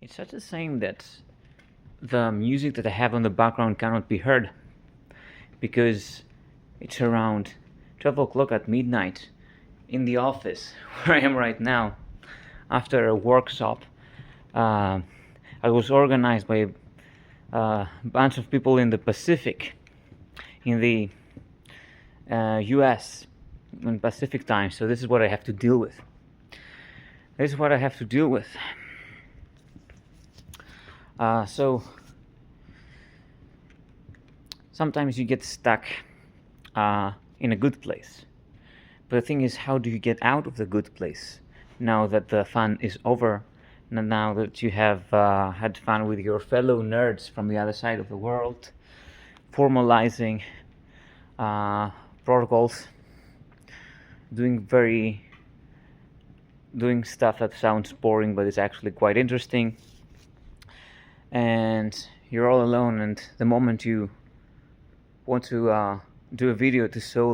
It's such a shame that the music that I have on the background cannot be heard because it's around 12 o'clock at midnight in the office where I am right now after a workshop. Uh, I was organized by a bunch of people in the Pacific, in the US, in Pacific time, so this is what I have to deal with. This is what I have to deal with. So sometimes you get stuck in a good place. But the thing is, how do you get out of the good place now that the fun is over? Now that you have had fun with your fellow nerds from the other side of the world, formalizing protocols, doing stuff that sounds boring but is actually quite interesting, and you're all alone, and the moment you want to do a video to show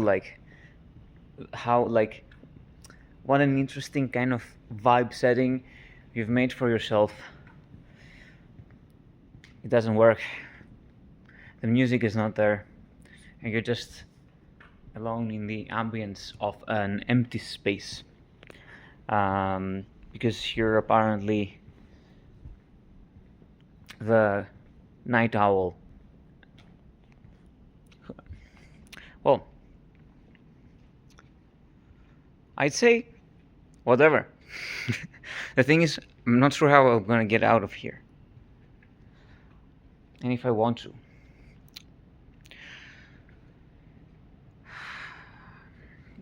what an interesting kind of vibe setting you've made for yourself, it doesn't work. The music is not there, and you're just alone in the ambience of an empty space, because you're apparently the night owl. Well, I'd say whatever. The thing is, I'm not sure how I'm gonna get out of here, and if I want to.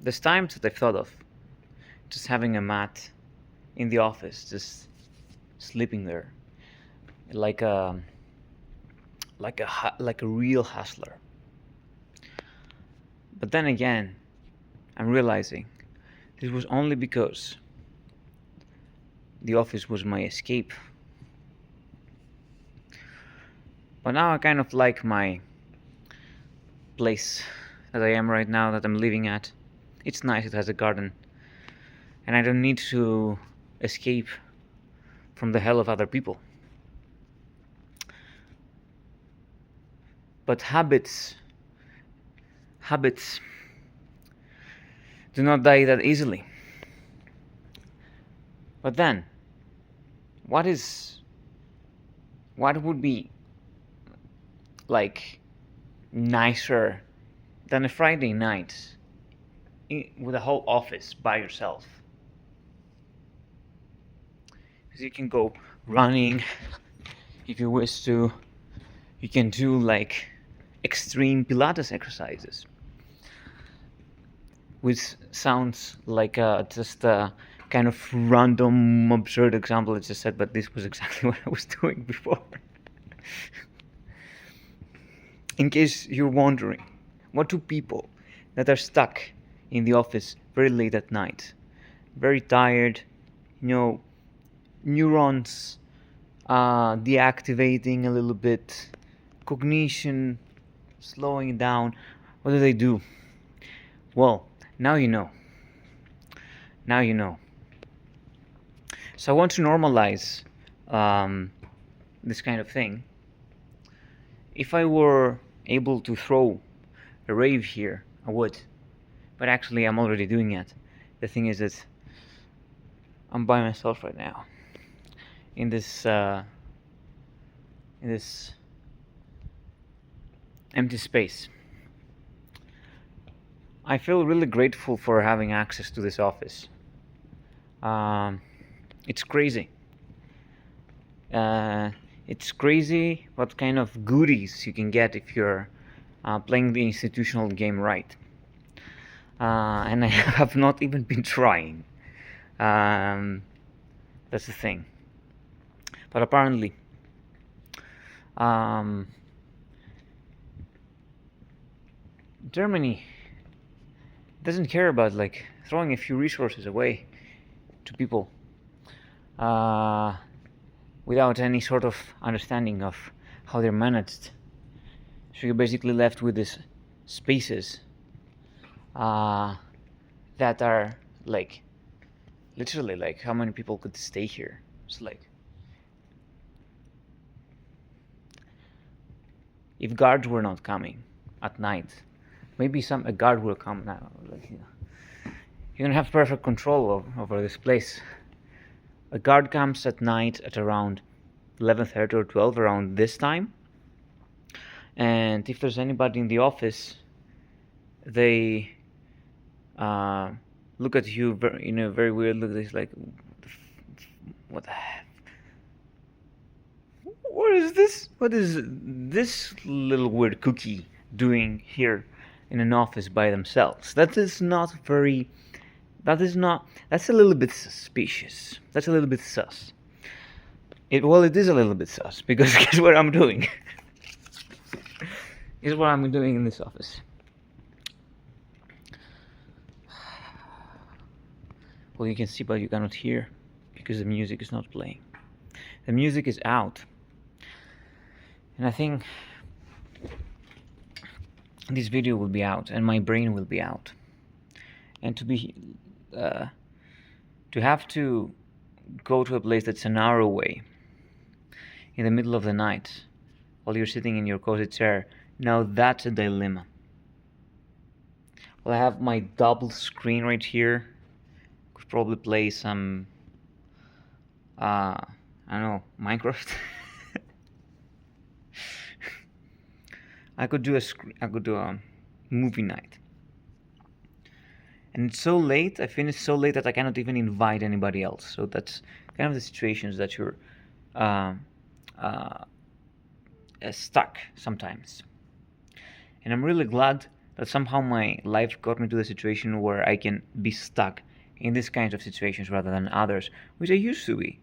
There's times that I've thought of just having a mat in the office, just sleeping there, like a real hustler. But then again, I'm realizing this was only because the office was my escape. But now I kind of like my place that I am right now, that I'm living at. It's nice, it has a garden, and I don't need to escape from the hell of other people. But habits do not die that easily. But then, what would be like nicer than a Friday night with a whole office by yourself? Because you can go running if you wish to. You can do like extreme Pilates exercises, which sounds like just a kind of random, absurd example I just said, but this was exactly what I was doing before. In case you're wondering, what do people that are stuck in the office very late at night, very tired, neurons deactivating a little bit, cognition slowing down, what do? Well, now you know. Now you know. So I want to normalize this kind of thing. If I were able to throw a rave here, I would. But actually, I'm already doing it. The thing is that I'm by myself right now in this empty space. I feel really grateful for having access to this office. It's crazy. It's crazy what kind of goodies you can get if you're playing the institutional game right. And I have not even been trying. That's the thing. But apparently, Germany doesn't care about like throwing a few resources away to people without any sort of understanding of how they're managed. So you're basically left with these spaces that are like literally like how many people could stay here. It's like if guards were not coming at night, maybe a guard will come now. Like, you don't have perfect control over this place. A guard comes at night at around 11:30 or 12, around this time, and if there's anybody in the office, they look at you in a very weird look. It's like, what the heck? What is this? What is this little weird cookie doing here in an office by themselves? That is not very. That's a little bit suspicious. That's a little bit sus. It is a little bit sus, because guess what I'm doing? Here's what I'm doing in this office. Well, you can see, but you cannot hear, because the music is not playing. The music is out. And I think this video will be out, and my brain will be out. And to have to go to a place that's an hour away in the middle of the night while you're sitting in your cozy chair, now that's a dilemma. Well, I have my double screen right here. Could probably play some I don't know, Minecraft. I could do a movie night. And it's so late, I finished so late that I cannot even invite anybody else. So that's kind of the situations that you're stuck sometimes. And I'm really glad that somehow my life got me to the situation where I can be stuck in these kinds of situations rather than others, which I used to be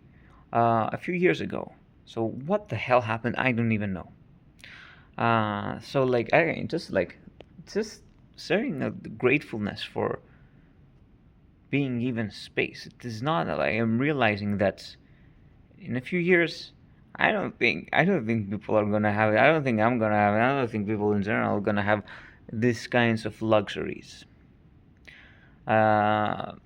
a few years ago. So what the hell happened? I don't even know. So like I just sharing the gratefulness for being given space. It is not that I am realizing that in a few years, I don't think people are gonna have it. I don't think I'm gonna have it. I don't think people in general are gonna have these kinds of luxuries. And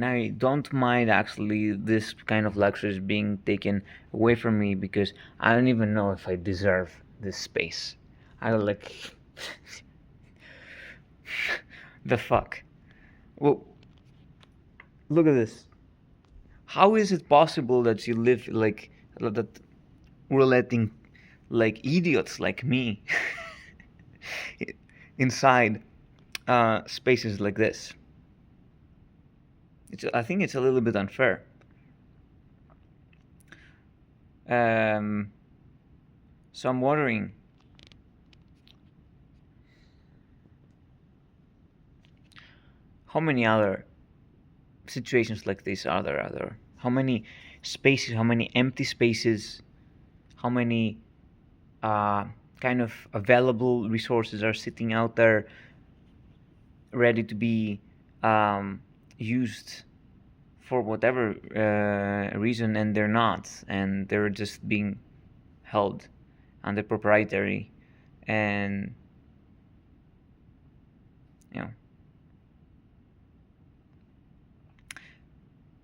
I don't mind actually this kind of luxuries being taken away from me, because I don't even know if I deserve this space. I like the fuck. Well, look at this. How is it possible that you live like that? We're letting like idiots like me inside spaces like this. I think it's a little bit unfair. So I'm wondering, how many other situations like this are there? How many spaces, how many empty spaces, how many kind of available resources are sitting out there ready to be used for whatever reason, and they're not, and they're just being held under proprietary, and you know,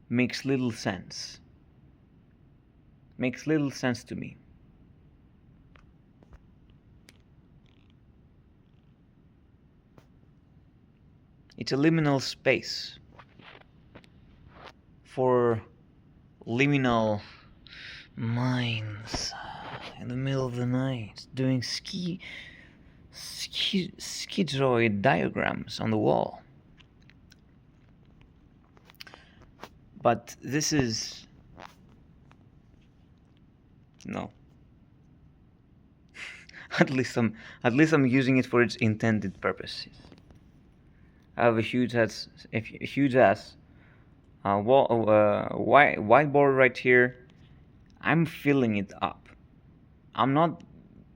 makes little sense to me. It's a liminal space for liminal minds in the middle of the night doing schizoid diagrams on the wall. But this is no. at least I'm using it for its intended purposes. I have a huge ass whiteboard right here. I'm filling it up. I'm not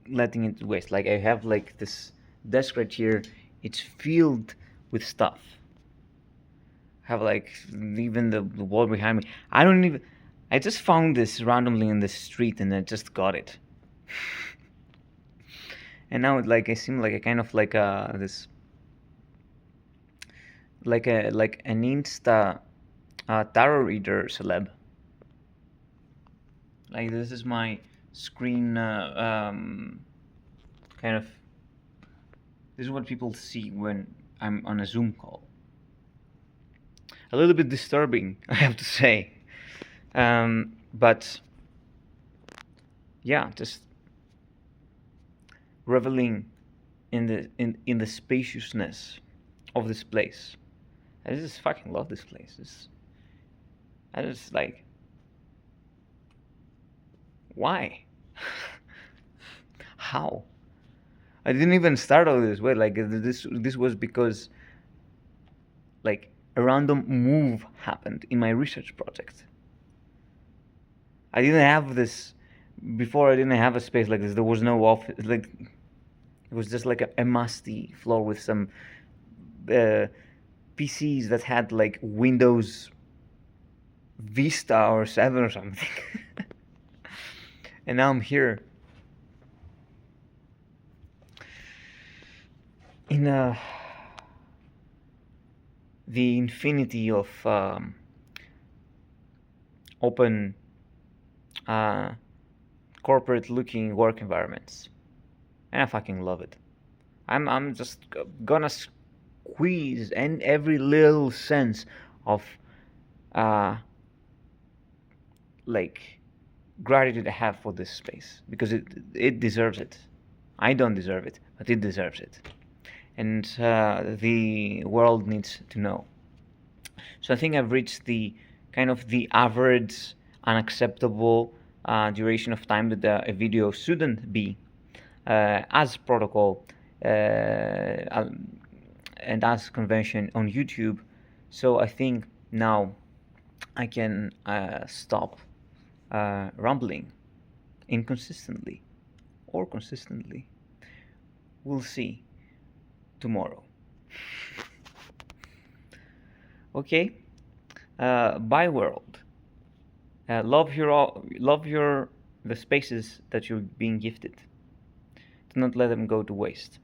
letting it waste. Like, I have like this desk right here. It's filled with stuff. I have like even the wall behind me. I just found this randomly in the street, and I just got it. And now I seem like a kind of like this like an Insta tarot reader celeb. Like, this is my screen kind of. This is what people see when I'm on a Zoom call. A little bit disturbing, I have to say. But yeah, just reveling in the spaciousness of this place. I just fucking love this place. I just like, why? How? I didn't even start all this way. Like this was because like a random move happened in my research project. I didn't have this before. I didn't have a space like this. There was no office. Like it was just like a musty floor with some PCs that had like Windows Vista or 7 or something. And now I'm here in the infinity of open corporate looking work environments, and I fucking love it. I'm just gonna squeeze and every little sense of like gratitude I have for this space, because it deserves it. I don't deserve it, but it deserves it, and the world needs to know. So I think I've reached the kind of the average unacceptable duration of time that a video shouldn't be, as protocol and as convention on YouTube. So I think now I can stop rambling inconsistently or consistently. We'll see tomorrow. Okay, bye world. Love the spaces that you're being gifted. Do not let them go to waste.